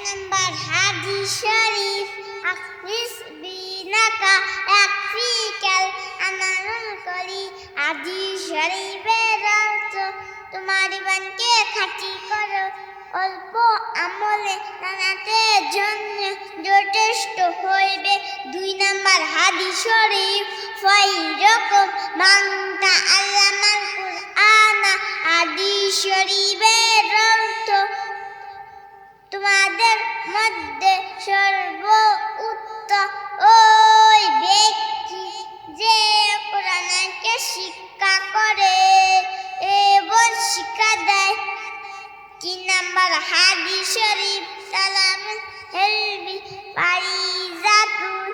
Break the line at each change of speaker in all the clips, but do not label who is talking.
Number হাদিস শরীফ আখরিস Binaca ইয়াকফিকাল আমানুল কলি। হাদিস শরীফের অর্থ তোমার জীবনকে খাঁটি করো, অল্প আমলে জান্নাতে জন্য যথেষ্ট হইবে। 2 নাম্বার হাদিস শরীফ ফাইরকম মান তাআল্লামাল কুরআনা। হাদিস শরীফের অর্থ তোমাদের মধ্যে সর্বোত্তম ওই ব্যক্তি যে কোরআনকে শিক্ষা করে এবং শিক্ষা দেয়। 3 নাম্বার হাদিস শরীফ সালামুল হেলবি ফারিজাতুন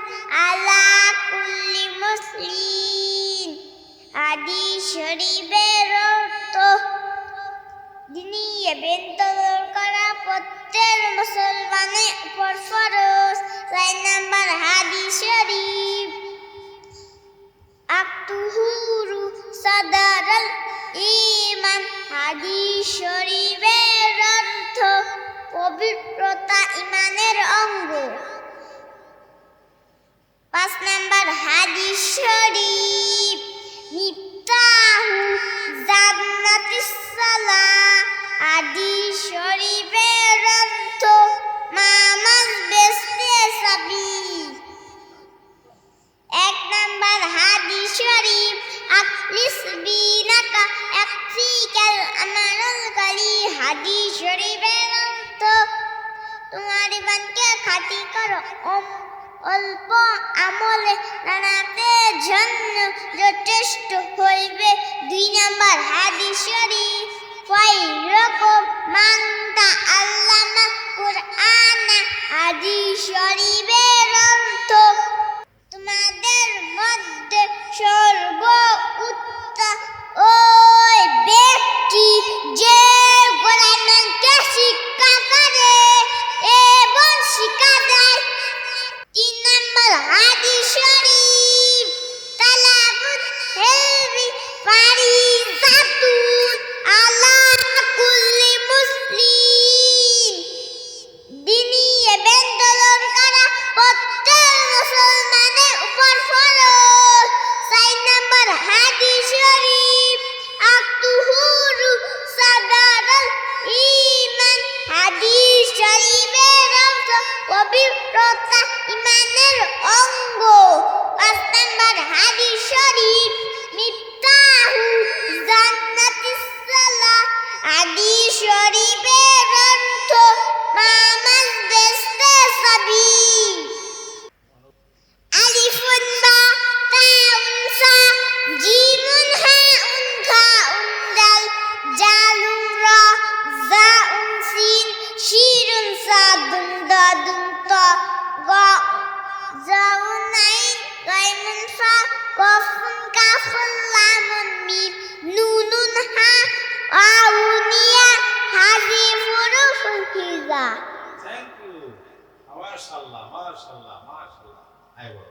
আলা কুল্লি মুসলিম। হাদিস শরীফের অর্থ দিনী ইবাদত করা প্রত্যেক মুসলমানের উপর ফরজ। 4 নাম্বার হাদিস শরীফ আত-তুহুরু সাদারাল ঈমান। হাদিস শরীফের অর্থ পবিত্রতা ঈমানের অঙ্গ। 5 নাম্বার হাদিস শরীফ মিফতাহু জান্নাতিস সালাহ। হাদিস শরীফের অর্থ নামাজ বেহেশতের চাবি। 1 নাম্বার হাদিস শরীফ আখলিস বিনাকা ইয়াকফিকাল আমানুল কলি। হাদিস শরীফের অর্থ তোমার জীবনকে খাঁটি করো, অল্প আমলে জান্নাতে জন্য যথেষ্ট হইবে। 2 নাম্বার হাদিস শরীফ ফাইরকম মান তাআল্লামাল কুরআনা। হাদিস শরীফের অর্থ তোমাদের মধ্যে সর্বোত্তম ওই ব্যক্তি যে কোরআনকে শিক্ষা করে এবং শিক্ষা দেয়। 3 নাম্বার হাদিস শরীফ সালামুল হেলবি ফারিজাতুন আলা কুল্লি মুসলিম। দিনী ইবাদত করা প্রত্যেক মুসলমানের উপর ফরজ। 4 নাম্বার হাদিস শরীফ আত-তুহুরু সাদারাল ঈমান। হাদিস শরীফের অর্থ পবিত্রতা ঈমানের অঙ্গ। 5 নাম্বার হাদিস শরীফ মিফতাহু জান্নাতিস সালাহ। হাদিস শরীফের অর্থ নামাজ বেহেশতের চাবি। আলিফুন বা তাউন সা জিমুন হাউন খাউন দাল জালুন রা জাউন সিন শিরুন সাদুন দাদুন তা গা জাউন আইন গাইমুন ফা কফুন কাফুন লামুন মিম নুনুন হা আউনিয়া হাজি ফুরুফুল হিজা।
Thank you. MashaAllah, MashaAllah, MashaAllah. I will.